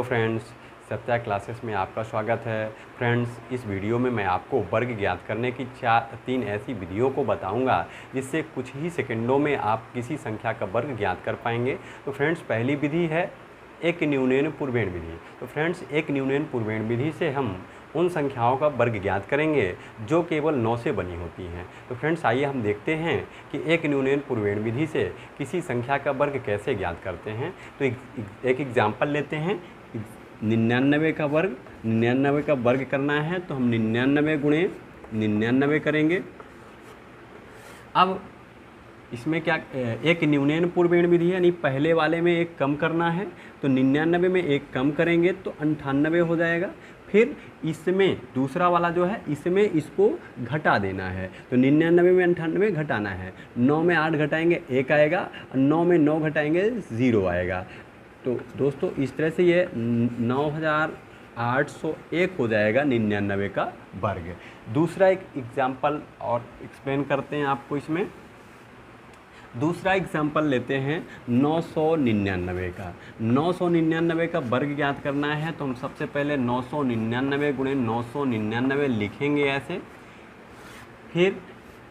Friends, Satya classes में आपका स्वागत है। फ्रेंड्स, इस वीडियो में मैं आपको वर्ग ज्ञात करने की तीन ऐसी विधियों को बताऊंगा जिससे कुछ ही सेकंडों में आप किसी संख्या का वर्ग ज्ञात कर पाएंगे। तो फ्रेंड्स, पहली विधि है एक न्यूनयन पूर्वेण विधि। तो फ्रेंड्स, एक न्यूनयन पूर्वेण विधि से हम उन संख्याओं का वर्ग ज्ञात करेंगे जो केवल 9 से बनी होती हैं। तो फ्रेंड्स, आइए हम देखते हैं कि एक न्यूनयन पूर्वेण विधि से किसी संख्या का वर्ग कैसे ज्ञात करते हैं। तो एक एग्जाम्पल लेते हैं। 99 का वर्ग, 99 का वर्ग करना है तो हम 99 गुणे 99 करेंगे। अब इसमें क्या, एक न्यूनयन पूर्वेण विधि है, यानी पहले वाले में एक कम करना है तो 99 में एक कम करेंगे तो 98 हो जाएगा। फिर इसमें दूसरा वाला जो है इसमें इसको घटा देना है तो 99 में 98 घटाना है। 9 में 8 घटाएंगे 1 आएगा, 9 में 9 घटाएंगे 0 आएगा। तो दोस्तों, इस तरह से ये 9801 हो जाएगा 99 का वर्ग। दूसरा एक एग्जाम्पल और एक्सप्लेन करते हैं आपको। इसमें दूसरा एग्जाम्पल लेते हैं 999 का। 999 का वर्ग ज्ञात करना है तो हम सबसे पहले 999 गुणे 999 लिखेंगे ऐसे। फिर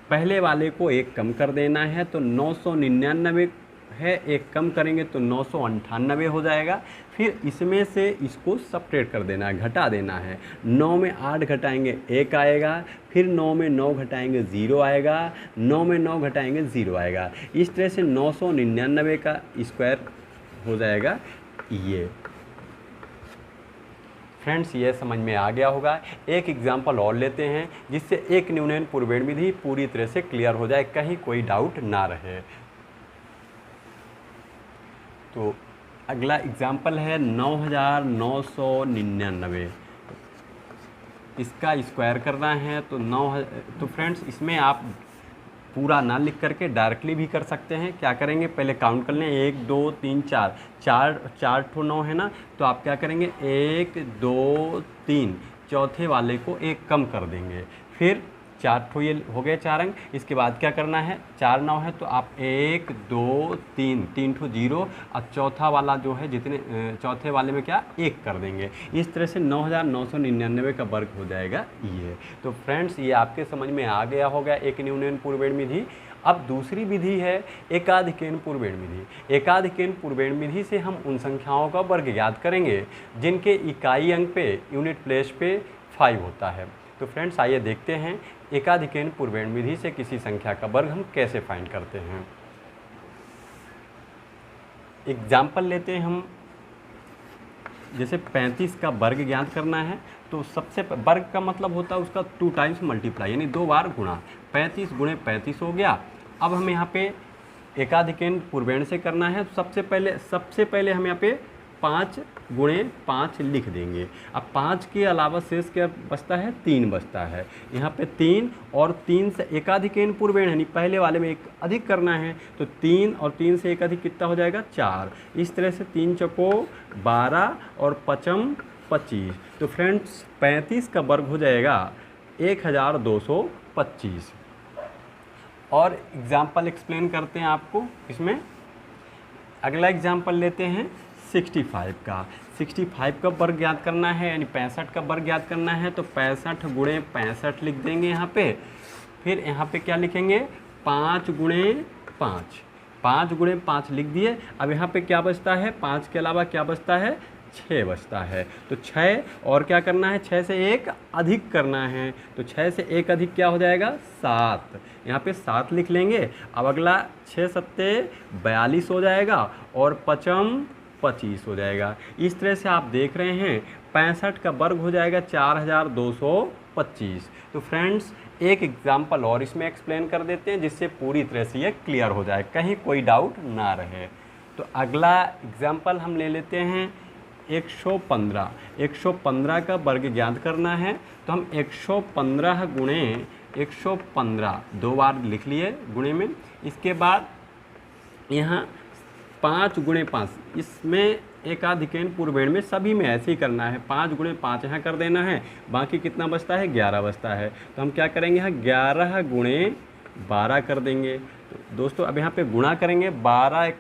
पहले वाले को एक कम कर देना है तो 999 है, एक कम करेंगे तो 998 हो जाएगा। फिर इसमें से इसको सपरेट कर देना है, घटा देना है। 9 में 8 घटाएंगे 1 आएगा, फिर 9 में 9 घटाएंगे 0 आएगा, 9 में 9 घटाएंगे 0 आएगा। इस तरह से 999 का स्क्वायर हो जाएगा ये। फ्रेंड्स, ये समझ में आ गया होगा। एक एग्जाम्पल और लेते हैं जिससे एक न्यूनयन पूर्वेण विधि पूरी तरह से क्लियर हो जाए, कहीं कोई डाउट ना रहे। तो अगला एग्जाम्पल है 9999। इसका स्क्वायर करना है तो तो फ्रेंड्स, इसमें आप पूरा ना लिख करके डायरेक्टली भी कर सकते हैं। क्या करेंगे, पहले काउंट कर लें 1 2 3 4 ठो 9 है ना, तो आप क्या करेंगे 1 2 3 चौथे वाले को एक कम कर देंगे। फिर 4 ठो ये हो गए 4 अंक। इसके बाद क्या करना है, 4 9 है तो आप 1 2 3 ठो 0 और चौथा वाला जो है जितने चौथे वाले में क्या 1 कर देंगे। इस तरह से 9999 का वर्ग हो जाएगा ये। तो फ्रेंड्स, ये आपके समझ में आ गया होगा एक न्यूनयन पूर्वेण विधि। अब दूसरी विधि है एकाधिकैन पूर्वेण विधि। एकाधिकैन पूर्वेण विधि से हम उन संख्याओं का वर्ग ज्ञात करेंगे जिनके इकाई अंक पे यूनिट प्लेस पे 5 होता है। तो फ्रेंड्स, आइए देखते हैं एकाधिकैन पूर्वेण विधि से किसी संख्या का वर्ग हम कैसे फाइंड करते हैं। एग्जाम्पल लेते हैं हम, जैसे 35 का वर्ग ज्ञात करना है तो सबसे वर्ग का मतलब होता है उसका 2 टाइम्स मल्टीप्लाई, यानी 2 बार गुणा। 35 गुणे 35 हो गया। अब हम यहाँ पे एकाधिकैन पूर्वेण से करना है। सबसे पहले हम यहाँ पे 5 गुणे 5 लिख देंगे। अब 5 के अलावा शेष क्या बचता है, 3 बचता है। यहाँ पे 3 और 3 से एकाधिकैन पूर्वेण यानी पहले वाले में एक अधिक करना है तो 3 और 3 से एक अधिक कितना हो जाएगा 4। इस तरह से 3 चौको 12 और 5 25। तो फ्रेंड्स, 35 का वर्ग हो जाएगा 1225। और एग्जाम्पल एक्सप्लेन करते हैं आपको इसमें। अगला एग्जाम्पल लेते हैं 65 का। 65 का वर्ग ज्ञात करना है, यानी 65 का वर्ग ज्ञात करना है तो 65 गुणे 65 लिख देंगे यहाँ पे। फिर यहाँ पे क्या लिखेंगे 5 गुणे 5। 5 गुणे 5 लिख दिए। अब यहाँ पे क्या बचता है, 5 के अलावा क्या बचता है, 6 बचता है। तो 6 और क्या करना है, 6 से एक अधिक करना है तो 6 से एक अधिक क्या हो जाएगा 7। यहाँ पे 7 लिख लेंगे। अब अगला 6 सत्ते 42 हो जाएगा और 5 25 हो जाएगा। इस तरह से आप देख रहे हैं 65 का वर्ग हो जाएगा 4225। तो फ्रेंड्स, एक एग्जाम्पल और इसमें एक्सप्लेन कर देते हैं जिससे पूरी तरह से ये क्लियर हो जाए, कहीं कोई डाउट ना रहे। तो अगला एग्जाम्पल हम ले लेते हैं 115। 115 का वर्ग ज्ञात करना है तो हम 115 गुणे 115 2 बार लिख लिए गुणे में। इसके बाद यहाँ 5 गुणे 5, इसमें एकाधिकैन पूर्वेण में सभी में ऐसे ही करना है। 5 गुणे 5 यहाँ कर देना है, बाकी कितना बचता है 11 बचता है। तो हम क्या करेंगे यहाँ 11 गुणे 12 कर देंगे। तो दोस्तों, अब यहाँ पे गुणा करेंगे 12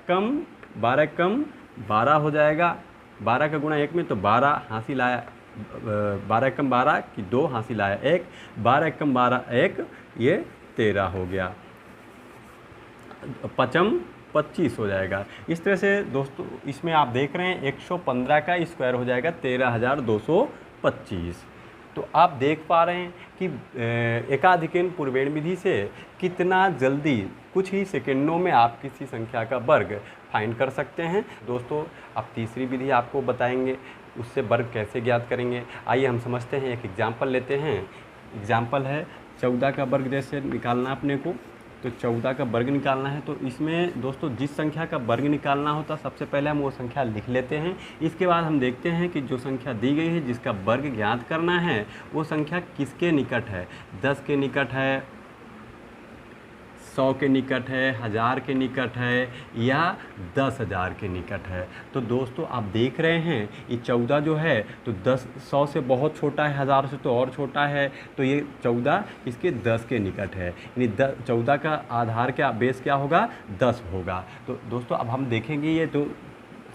कम 12 हो जाएगा 12 का गुणा 1 में, तो 12 हासिल आया, 12 एकम 12 कि 2 हासिल आया 1, 12 एकम 12 1, ये 13 हो गया, पचम 25 हो जाएगा। इस तरह से दोस्तों इसमें आप देख रहे हैं 115 का स्क्वायर हो जाएगा 13,225। तो आप देख पा रहे हैं कि एकाधिकन पूर्वेण विधि से कितना जल्दी कुछ ही सेकंडों में आप किसी संख्या का वर्ग फाइंड कर सकते हैं। दोस्तों अब तीसरी विधि आपको बताएंगे, उससे वर्ग कैसे ज्ञात करेंगे। आइए हम समझते हैं, एक एग्जाम्पल लेते हैं। एग्जाम्पल है 14 का वर्ग जैसे निकालना अपने को, तो 14 का वर्ग निकालना है। तो इसमें दोस्तों जिस संख्या का वर्ग निकालना होता सबसे पहले हम वो संख्या लिख लेते हैं। इसके बाद हम देखते हैं कि जो संख्या दी गई है जिसका वर्ग ज्ञात करना है वो संख्या किसके निकट है। 10 के निकट है, 100 के निकट है, 1000 के निकट है, या 10,000 के निकट है। तो दोस्तों आप देख रहे हैं ये 14 जो है तो 100 से बहुत छोटा है, 1000 से तो और छोटा है, तो ये 14 इसके 10 के निकट है, यानी 14 का आधार क्या बेस क्या होगा, 10 होगा। तो दोस्तों अब हम देखेंगे ये तो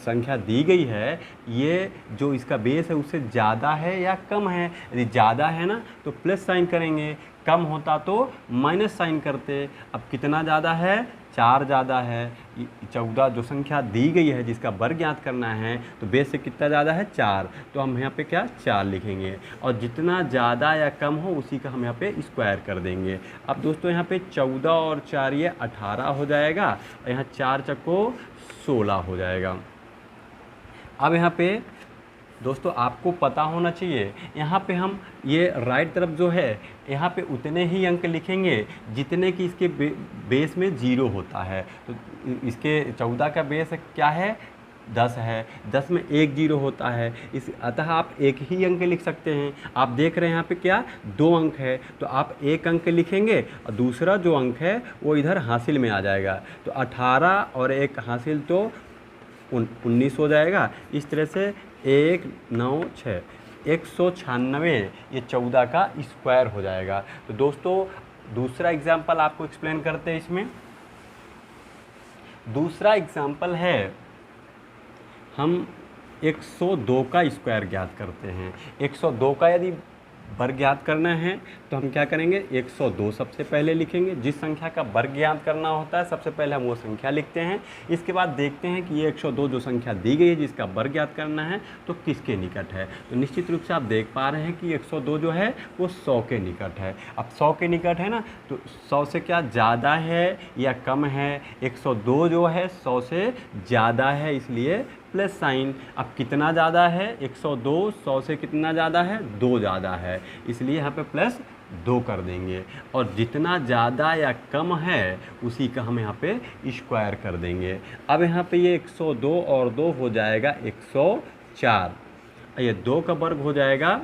संख्या दी गई है, ये जो इसका बेस है उससे ज़्यादा है या कम है। यदि ज़्यादा है ना तो प्लस साइन करेंगे, कम होता तो माइनस साइन करते। अब कितना ज़्यादा है, 4 ज़्यादा है। 14 जो संख्या दी गई है जिसका वर्ग ज्ञात करना है तो बेस से कितना ज़्यादा है, 4, तो हम यहाँ पे क्या 4 लिखेंगे, और जितना ज़्यादा या कम हो उसी का हम यहाँ पे स्क्वायर कर देंगे। अब दोस्तों यहाँ पे 14 और 4 ये 18 हो जाएगा, और यहाँ 4 चक्को 16 हो जाएगा। अब यहाँ पे दोस्तों आपको पता होना चाहिए, यहाँ पे हम ये राइट तरफ जो है यहाँ पे उतने ही अंक लिखेंगे जितने कि इसके बेस में 0 होता है। तो इसके 14 का बेस क्या है, 10 है, 10 में 1 0 होता है, इस अतः आप एक ही अंक लिख सकते हैं। आप देख रहे हैं यहाँ पे क्या 2 अंक है, तो आप एक अंक लिखेंगे और दूसरा जो अंक है वो इधर हासिल में आ जाएगा। तो 18 और 1 हासिल तो 19 हो जाएगा। इस तरह से 1 9 6 196 ये 14 का स्क्वायर हो जाएगा। तो दोस्तों दूसरा एग्जाम्पल आपको एक्सप्लेन करते हैं। इसमें दूसरा एग्जाम्पल है, हम 102 का स्क्वायर ज्ञात करते हैं। 102 का यदि वर्ग ज्ञात करना है तो हम क्या करेंगे, 102 सबसे पहले लिखेंगे। जिस संख्या का वर्ग ज्ञात करना होता है सबसे पहले हम वो संख्या लिखते हैं। इसके बाद देखते हैं कि ये 102 जो संख्या दी गई है जिसका वर्ग ज्ञात करना है तो किसके निकट है। तो निश्चित रूप से आप देख पा रहे हैं कि 102 जो है वो 100 के निकट है। अब 100 के निकट है ना, तो 100 से क्या ज़्यादा है या कम है। 102 जो है 100 से ज़्यादा है, इसलिए प्लस साइन। अब कितना ज़्यादा है, 102 100 से कितना ज़्यादा है, 2 ज़्यादा है, इसलिए यहाँ पे प्लस 2 कर देंगे। और जितना ज़्यादा या कम है उसी का हम यहाँ पे स्क्वायर कर देंगे। अब यहाँ पे ये 102 और 2 हो जाएगा 104, ये 2 का वर्ग हो जाएगा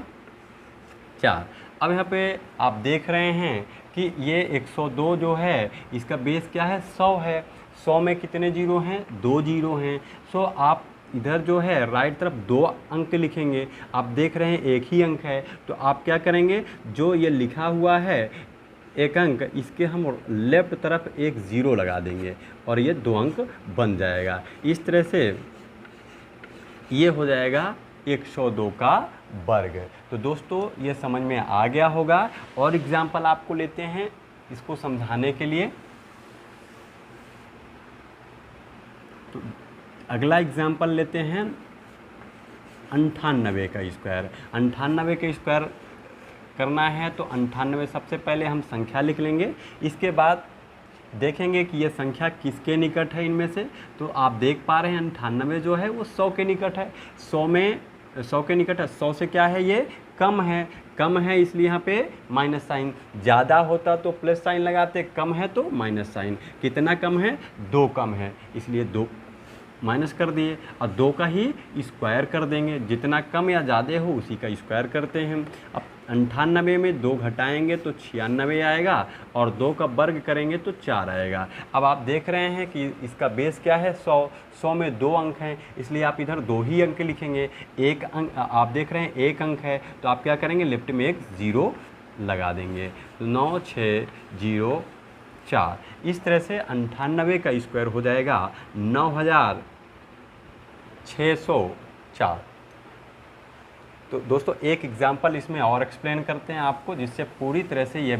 4। अब यहाँ पे आप देख रहे हैं कि ये 102 जो है इसका बेस क्या है, 100 है। 100 में कितने जीरो हैं, 2 जीरो हैं। सो आप इधर जो है राइट तरफ 2 अंक लिखेंगे। आप देख रहे हैं एक ही अंक है, तो आप क्या करेंगे, जो ये लिखा हुआ है एक अंक, इसके हम लेफ्ट तरफ एक 0 लगा देंगे और ये 2 अंक बन जाएगा। इस तरह से ये हो जाएगा 102 का वर्ग। तो दोस्तों ये समझ में आ गया होगा। और एग्जाम्पल आपको लेते हैं इसको समझाने के लिए। तो अगला एग्जाम्पल लेते हैं 98 का स्क्वायर। 98 का स्क्वायर करना है तो 98 सबसे पहले हम संख्या लिख लेंगे। इसके बाद देखेंगे कि ये संख्या किसके निकट है इनमें से। तो आप देख पा रहे हैं 98 जो है वो 100 के निकट है। 100 के निकट है, 100 से क्या है, ये कम है। कम है इसलिए यहाँ पे माइनस साइन। ज़्यादा होता तो प्लस साइन लगाते, कम है तो माइनस साइन। कितना कम है, 2 कम है, इसलिए 2 माइनस कर दिए और 2 का ही स्क्वायर कर देंगे। जितना कम या ज़्यादा हो उसी का स्क्वायर करते हैं। अब 98 में 2 घटाएंगे तो 96 आएगा और 2 का वर्ग करेंगे तो 4 आएगा। अब आप देख रहे हैं कि इसका बेस क्या है, 100। 100 में 2 अंक हैं, इसलिए आप इधर 2 ही अंक लिखेंगे। एक अंक आप देख रहे हैं एक अंक है, तो आप क्या करेंगे, लेफ्ट में एक 0 लगा देंगे। 9 6 0 4। इस तरह से 98 का स्क्वायर हो जाएगा 9646 4। तो दोस्तों एक एग्जाम्पल इसमें और एक्सप्लेन करते हैं आपको, जिससे पूरी तरह से ये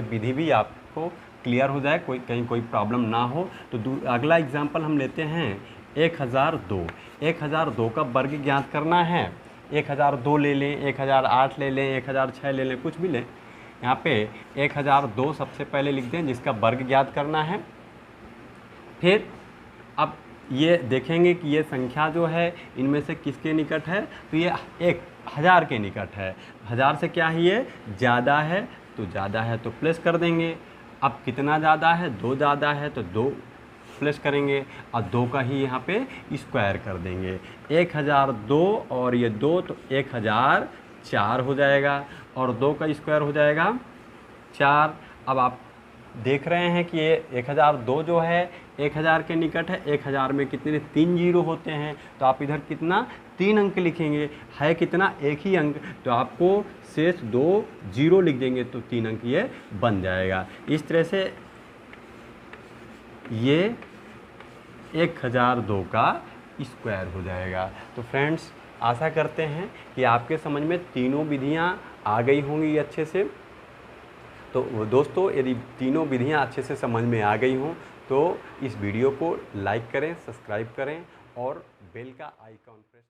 विधि भी आपको क्लियर हो जाए, कहीं कोई प्रॉब्लम ना हो। तो अगला एग्जाम्पल हम लेते हैं 1002। 1002 का वर्ग ज्ञात करना है। 1002 ले लें, 1008 ले लें, 1006 ले लें, कुछ भी लें। यहाँ पे 1002 सबसे पहले लिख दें, जिसका वर्ग ज्ञात करना है। फिर अब ये देखेंगे कि ये संख्या जो है इनमें से किसके निकट है, तो ये 1000 के निकट है। 1000 से क्या है, ये ज़्यादा है, तो ज़्यादा है तो प्लस कर देंगे। अब कितना ज़्यादा है, 2 ज़्यादा है तो 2 प्लस करेंगे, और 2 का ही यहाँ पे स्क्वायर कर देंगे। 1002 और ये 2 तो 1004 हो जाएगा, और 2 का स्क्वायर हो जाएगा 4। अब आप देख रहे हैं कि ये 1002 जो है 1000 के निकट है। 1000 में कितने 3 जीरो होते हैं, तो आप इधर कितना 3 अंक लिखेंगे। है कितना, एक ही अंक, तो आपको शेष 2 जीरो लिख देंगे, तो 3 अंक ये बन जाएगा। इस तरह से ये 1002 का स्क्वायर हो जाएगा। तो फ्रेंड्स आशा करते हैं कि आपके समझ में तीनों विधियाँ आ गई होंगी अच्छे से। तो दोस्तों यदि तीनों विधियां अच्छे से समझ में आ गई हों तो इस वीडियो को लाइक करें, सब्सक्राइब करें और बेल का आइकॉन प्रेस